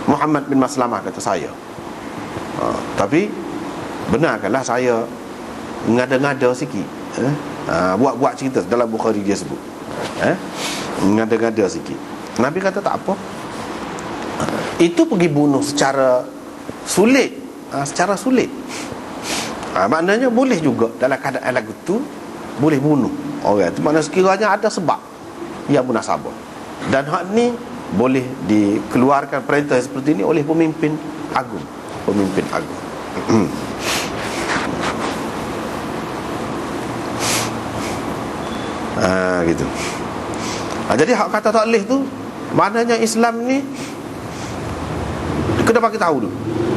Muhammad bin Maslamah kata saya. Tapi benarkanlah saya ngada-ngada sikit, buat-buat cerita dalam Bukhari dia sebut, ngada-ngada sikit. Nabi kata tak apa. Itu pergi bunuh secara sulit, maknanya boleh juga dalam keadaan lagu tu boleh bunuh orang tu, maknanya sekiranya ada sebab yang munasabah. Dan hak ni boleh dikeluarkan perintah seperti ini oleh pemimpin agung. Gitu. Jadi hak kata taklih tu maknanya Islam ni kena bagi tahu dulu.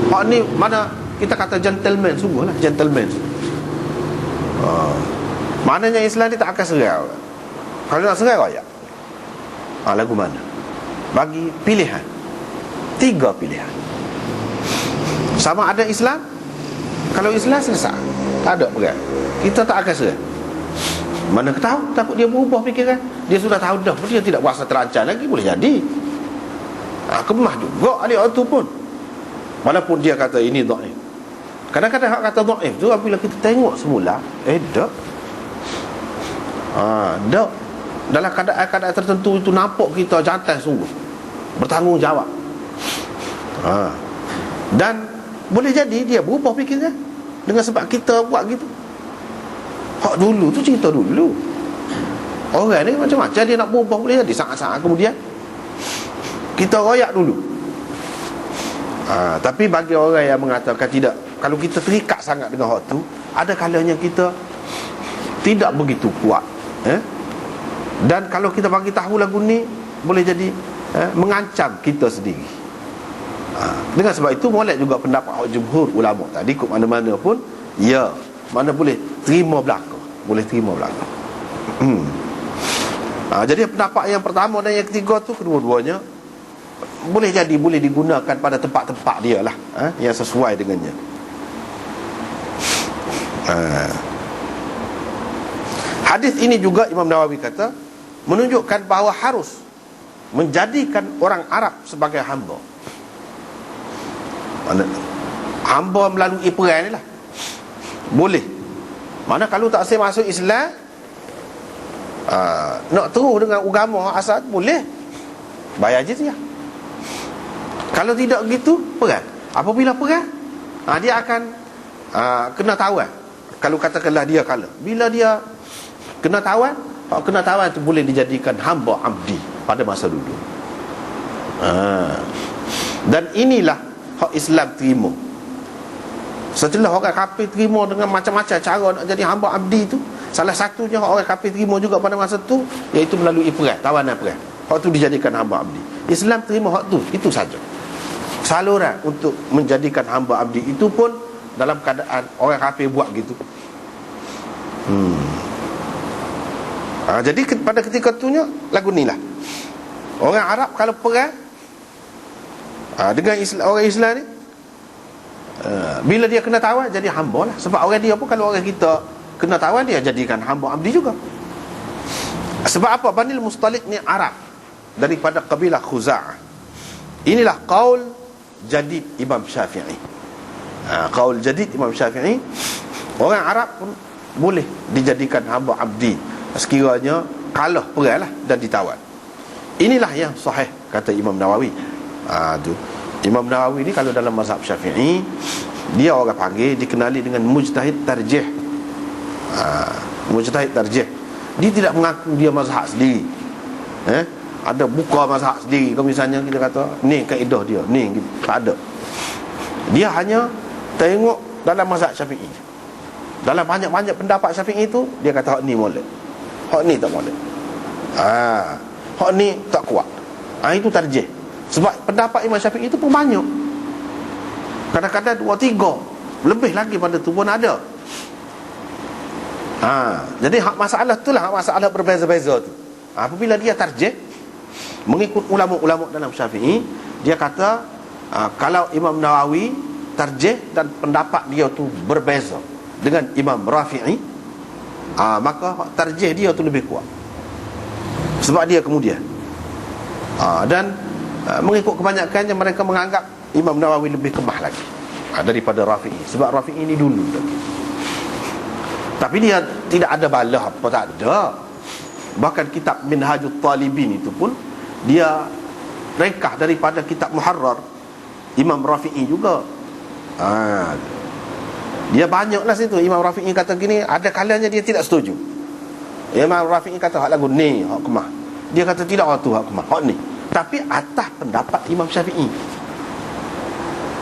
Hak ni mana kita kata gentleman, sungguhlah gentleman. Maknanya Islam ni tak akan serai. Kalau nak serai rakyat, lagu mana? Bagi pilihan, 3 pilihan. Sama ada Islam. Kalau Islam selesai, tak ada berat, kita tak akan serai. Mana tahu, takut dia berubah fikiran. Dia sudah tahu dah, dia tidak berasa terancam lagi, boleh jadi kemah juga ahli tu pun, walaupun dia kata ini dhaif. Kadang-kadang hak kata dhaif tu apabila kita tengok semula, dak dalam keadaan tertentu itu nampak kita jantan sungguh, bertanggungjawab. Dan boleh jadi dia berubah fikiran dengan sebab kita buat gitu. Hak dulu tu cerita dulu. Orang ni macam-macam dia nak berubah, boleh jadi saat-saat kemudian kita royak dulu. Tapi bagi orang yang mengatakan tidak, kalau kita terikat sangat dengan hak tu, ada kalanya kita tidak begitu kuat, dan kalau kita bagi tahu lagu ni boleh jadi mengancam kita sendiri. Dengan sebab itu molek juga pendapat jumhur ulama tadi, ke mana-mana pun ya, mana boleh terima belaka, jadi pendapat yang pertama dan yang ketiga tu, kedua-duanya boleh jadi boleh digunakan pada tempat-tempat dia lah, yang sesuai dengannya. Hadis ini juga Imam Nawawi kata menunjukkan bahawa harus menjadikan orang Arab sebagai hamba. Hamba melalui perang ni lah boleh. Mana kalau tak saya masuk Islam, nak terus dengan agama asal, boleh bayar jizyah. Kalau tidak gitu, perang. Apabila perang, dia akan kena tawan. Kalau katakanlah dia kalah, bila dia kena tawan itu boleh dijadikan hamba abdi pada masa dulu. Dan inilah hak Islam terima. Setelah orang kafir terima dengan macam-macam cara nak jadi hamba abdi itu, salah satunya orang kafir terima juga pada masa itu, iaitu melalui perang, tawanan perang. Hak itu dijadikan hamba abdi. Islam terima hak itu saja. Saluran untuk menjadikan hamba abdi itu pun dalam keadaan orang kafir buat gitu. Jadi pada ketika itunya lagu ni lah, orang Arab kalau perang dengan orang Islam ni, bila dia kena tawan jadi hamba lah. Sebab orang dia pun, kalau orang kita kena tawan, dia jadikan hamba abdi juga. Sebab apa? Banil Mustalik ni Arab, daripada kabilah Khuza'ah. Inilah qaul jadid Imam Syafi'i. Qaul jadid Imam Syafi'i, orang Arab pun boleh dijadikan hamba abdi sekiranya kalah perang lah dan ditawan. Inilah yang sahih, kata Imam Nawawi. Tu Imam Nawawi ni kalau dalam mazhab Syafi'i, dia orang panggil, dikenali dengan mujtahid tarjih. Mujtahid tarjih. Dia tidak mengaku dia mazhab sendiri. Ada buka mazhab sendiri. Kalau misalnya kita kata ni kaedah dia, ni tak ada. Dia hanya tengok dalam mazhab Syafi'i. Dalam banyak-banyak pendapat Syafi'i itu, dia kata hak ni molek, hak ni tak molek, hak ni tak kuat. Itu tarjih. Sebab pendapat Imam Syafi'i itu pun banyak, kadang-kadang 2-3 lebih lagi pada tu pun ada. Jadi hak masalah itulah, hak masalah berbeza-beza tu. Apabila dia tarjih mengikut ulama-ulama dalam Syafi'i, dia kata kalau Imam Nawawi tarjih dan pendapat dia tu berbeza dengan Imam Rafi'i, maka tarjih dia tu lebih kuat, sebab dia kemudian. Dan mengikut kebanyakannya mereka menganggap Imam Nawawi lebih kemah lagi daripada Rafi'i. Sebab Rafi'i ini dulu lagi. Tapi dia tidak ada balah apa, tak ada. Bahkan kitab Minhajut Talibin itu pun dia rekah daripada kitab Muharrar Imam Rafi'i juga. Dia banyaklah situ. Imam Rafi'i kata gini, ada kalanya dia tidak setuju. Imam Rafi'i kata hak lagu ni hak kemah. Dia kata tidak, hak tu hak kemah, hak ni. Tapi atas pendapat Imam Syafi'i.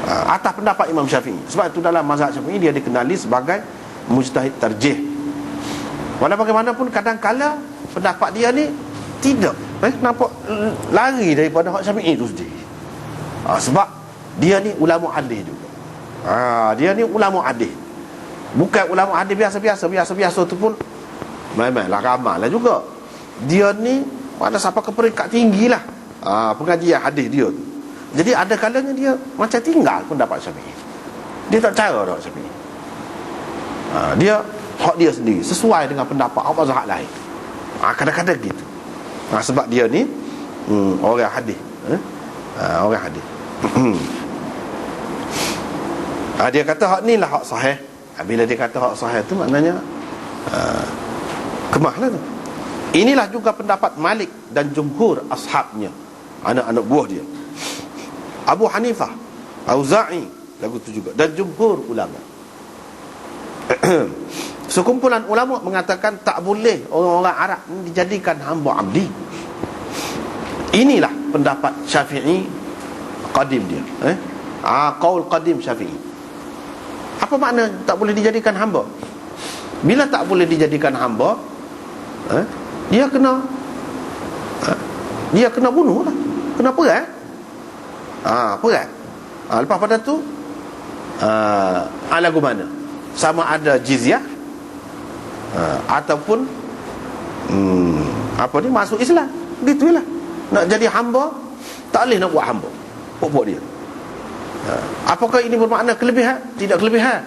Atas pendapat Imam Syafi'i. Sebab itu dalam mazhab Syafi'i dia dikenali sebagai mujtahid tarjih. Walau bagaimanapun kadang-kala pendapat dia ni tidak nampak lari daripada hak Syafi'i itu sendiri. Sebab dia ni ulama hadis juga. Dia ni ulama hadis. Bukan ulama hadis biasa-biasa tu pun memanglah ramai lah juga. Dia ni pada sampai ke peringkat tinggi lah pengajian hadis dia tu. Jadi ada kalanya dia macam tinggal pendapat Syafi'i. Dia tak cara dah Syafi'i. Dia hak dia sendiri sesuai dengan pendapat mazhab lain. Kadang-kadang gitu. Sebab dia ni orang hadis. Orang hadis. Dia kata hak ni lah hak sahih. Bila dia kata hak sahih tu maknanya kemah lah tu. Inilah juga pendapat Malik dan jumhur ashabnya, anak-anak buah dia, Abu Hanifah, Auza'i lagu tu juga, dan jumhur ulama. Sekumpulan ulama mengatakan tak boleh orang-orang Arab dijadikan hamba abdi. Inilah pendapat Syafi'i qadim dia. Qaul qadim Syafi'i. Apa makna tak boleh dijadikan hamba? Bila tak boleh dijadikan hamba, dia kena bunuh lah, kena perang. Perang. Lepas pada tu lagu mana? Sama ada jizyah ataupun masuk Islam. Gitulah. Nak jadi hamba tak boleh nak buat hamba. Pokok dia. Apakah ini bermakna kelebihan? Tidak kelebihan.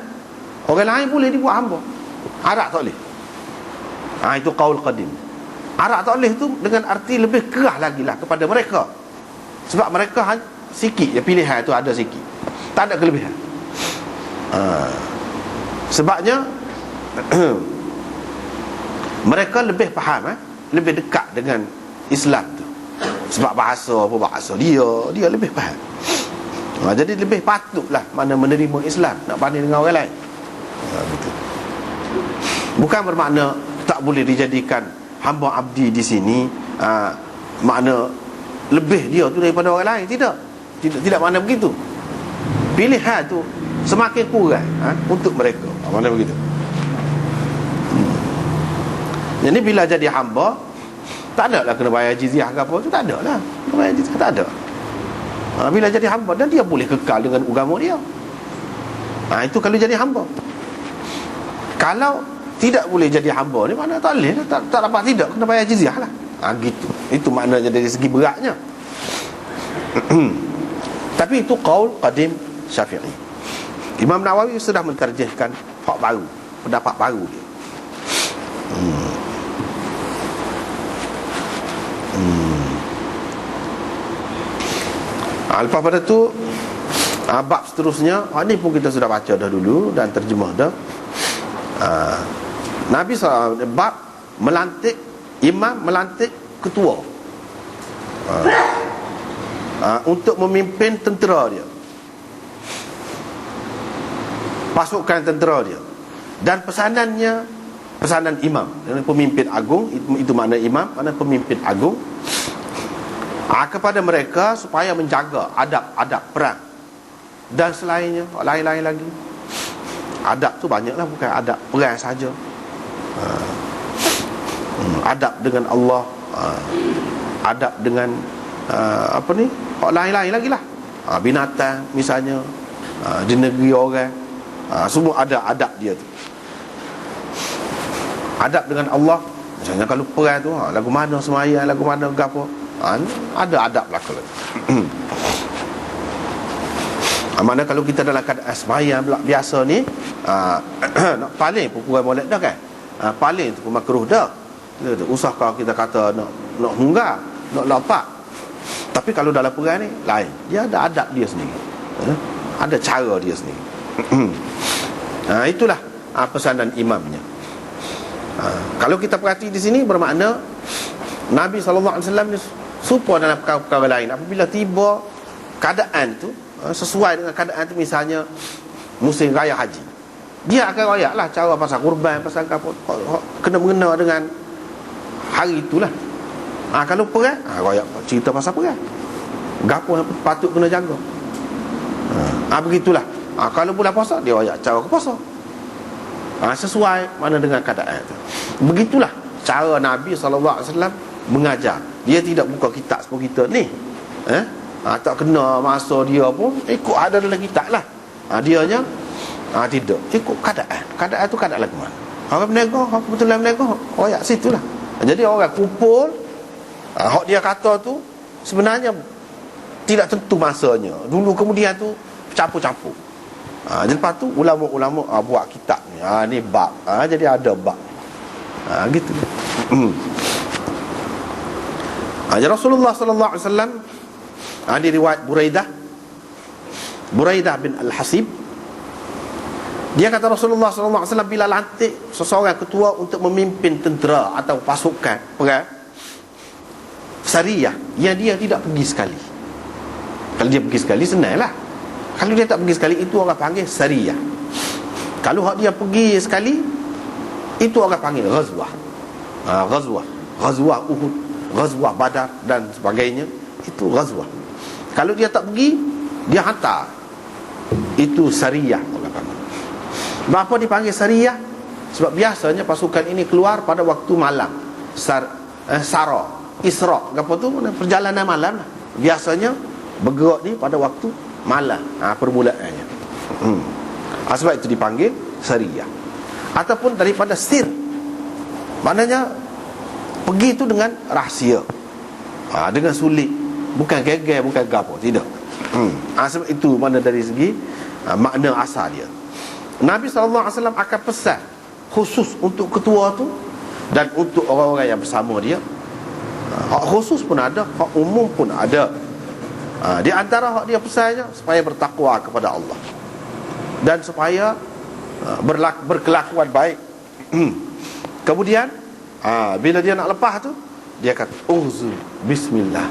Orang lain boleh dibuat hamba, Arab tak boleh. Itu qaul qadim. Arab tak boleh tu dengan arti lebih kerah lagi lah kepada mereka. Sebab mereka sikit je pilihan tu, ada sikit, tak ada kelebihan. Sebabnya mereka lebih faham, lebih dekat dengan Islam tu. Sebab bahasa dia lebih faham. Jadi lebih patutlah mana menerima Islam nak banding dengan orang lain. Betul. Bukan bermakna tak boleh dijadikan hamba abdi di sini makna lebih dia tu daripada orang lain. Tidak makna begitu. Pilihan tu semakin kurang untuk mereka. Mana begitu. Jadi bila jadi hamba, tak ada lah kena bayar jizyah ke apa tu, tak ada lah. Kena bayar jizyah tak ada. Bila jadi hamba, dan dia boleh kekal dengan agama dia. Itu kalau jadi hamba. Kalau tidak boleh jadi hamba ni, mana tak boleh, tak dapat, tidak kena bayar jizyah lah. Gitu. Itu maknanya dari segi beratnya. Tapi itu qaul qadim Syafi'i. Imam Nawawi sudah mentarjihkan hak baru, pendapat baru dia. Lepas pada tu bab seterusnya, ini pun kita sudah baca dah dulu dan terjemah dah. Nabi SAW bab melantik imam, melantik ketua untuk memimpin tentera dia, pasukan tentera dia. Dan pesanan imam, pemimpin agung, itu makna imam, makna pemimpin agung, kepada mereka supaya menjaga adab-adab perang dan selainnya, lain-lain lagi. Adab tu banyaklah, bukan adab perang saja. Adab dengan Allah, adab dengan lain-lain lagi lah. Binatang misalnya, di negeri orang, semua ada adab dia tu. Adab dengan Allah, misalnya kalau perang tu, lagu mana semayang, lagu mana gapo, ada adab lah kalau mana kalau kita dalam keadaan semayang biasa ni, nak paling pun kurang molek dah kan. Paling tu pun makruh dah. Usah kalau kita kata nak hunggar, nak lapak, Tapi kalau dalam perang ni lain, dia ada adab dia sendiri, ada cara dia sendiri. Itulah pesanan imamnya. Kalau kita perhati di sini, bermakna Nabi SAW ni supaya dalam perkara-perkara lain. Apabila tiba keadaan tu sesuai dengan keadaan tu, misalnya musim raya haji, dia akan royak lah cara pasal kurban, pasal apa, kena mengena dengan hari itulah. Kalau perang, royak cerita pasal perang, gapo yang patut kena jaga. Begitulah. Kalau bulan puasa, dia royak cara ke puasa, sesuai mana dengan keadaan tu. Begitulah cara Nabi SAW mengajar. Dia tidak buka kitab seperti kita ni, tak kena masa dia pun ikut ada dalam kitab lah. Dianya tidak, ikut keadaan. Keadaan tu keadaan lagu mana. Orang berniaga, orang kebetulan berniaga, royak situ lah. Jadi orang kumpul, hak dia kata tu sebenarnya tidak tentu masanya. Dulu kemudian tu campur-campur. Jadi lepas tu ulama-ulama buat kitab ni. Ni bab. Jadi ada bab. Gitu. Jadi Rasulullah sallallahu alaihi wasallam, di riwayat Buraidah bin Al-Hasib, dia kata Rasulullah sallallahu alaihi wasallam bila lantik seseorang ketua untuk memimpin tentera atau pasukan perang Sariyah, yang dia tidak pergi sekali. Kalau dia pergi sekali senanglah. Kalau dia tak pergi sekali, itu orang panggil Sariyah. Kalau dia pergi sekali, itu orang panggil Ghazwah. Ghazwah Uhud, Ghazwah Badar dan sebagainya, itu Ghazwah. Kalau dia tak pergi, dia hantar, itu Sariyah orang panggil. Kenapa dipanggil Sariyah? Sebab biasanya pasukan ini keluar pada waktu malam, Sara, Isra, apa tu, perjalanan malam lah. Biasanya bergerak ni pada waktu malam, permulaannya. Sebab itu dipanggil Sariyah. Ataupun daripada sir, maknanya pergi itu dengan rahsia, dengan sulit, bukan geger, bukan gapo, tidak. Sebab itu mana dari segi makna asal dia. Nabi SAW akan pesan khusus untuk ketua tu dan untuk orang-orang yang bersama dia. Hak khusus pun ada, hak umum pun ada. Di antara hak dia pesannya supaya bertakwa kepada Allah dan supaya berkelakuan baik. Kemudian bila dia nak lepas tu, dia kata uzu bismillah,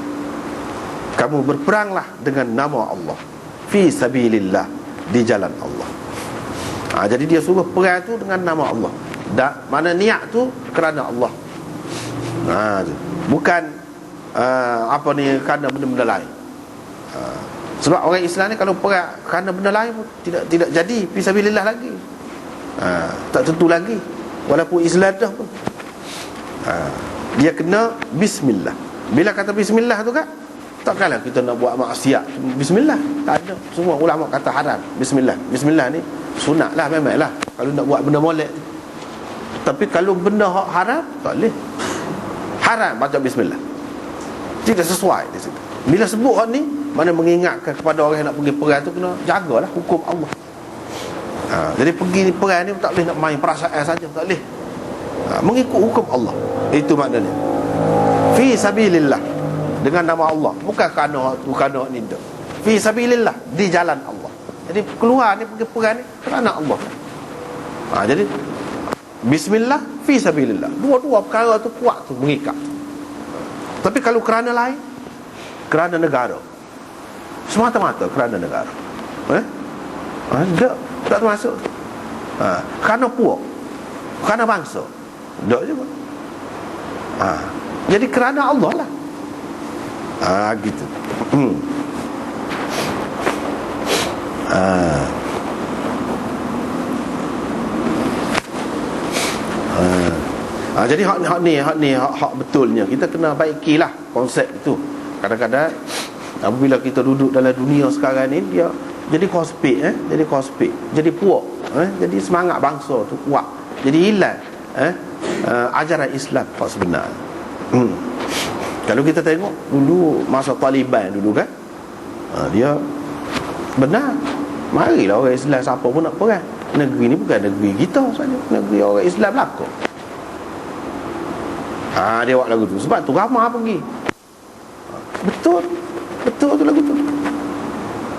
kamu berperanglah dengan nama Allah, fi sabilillah, di jalan Allah. Jadi dia suruh perang tu dengan nama Allah. Mana niat tu kerana Allah, bukan kerana benda-benda lain. Sebab orang Islam ni kalau perang kerana benda lain pun tidak jadi fisabilillah lagi. Tak tentu lagi, walaupun Islam dah pun. Dia kena bismillah. Bila kata bismillah tu kan, takkanlah kita nak buat maksiat bismillah, tak ada. Semua ulama kata haram bismillah. Bismillah ni sunat lah, memanglah kalau nak buat benda molek. Tapi kalau benda haram, tak boleh. Haram baca bismillah, tidak sesuai di situ. Bila sebut hak ni, mana mengingatkan kepada orang yang nak pergi perang tu, kena jagalah hukum Allah. Jadi pergi perang ni tak boleh nak main perasaan saja, tak boleh. Mengikut hukum Allah. Itu maknanya fi sabilillah, dengan nama Allah, bukan kerana tu kerana ni dah. Fi sabilillah, di jalan Allah. Jadi keluar ni pergi perang ni kerana Allah. Jadi bismillah, fi sabilillah, dua-dua perkara tu kuat tu, mengikat. Tapi kalau kerana lain, kerana negara, semata-mata kerana negara, tak termasuk. Kerana puak, kerana bangsa, tak juga. Jadi kerana Allah lah. Gitu. Jadi hak betulnya kita kena baikilah konsep itu. Kadang-kadang apabila kita duduk dalam dunia sekarang ni, dia jadi cosplay, jadi cosplay, jadi puak, jadi semangat bangsa tu kuat, jadi hilang ajaran Islam hak sebenar. Kalau kita tengok dulu masa Taliban dulu kan, dia benar, marilah orang Islam siapa pun nak perang. Negeri ni bukan negeri kita saja, negeri orang Islam belaka. Dia buat lagu tu sebab tu ramah pergi. Betul, Betul tu lagu tu.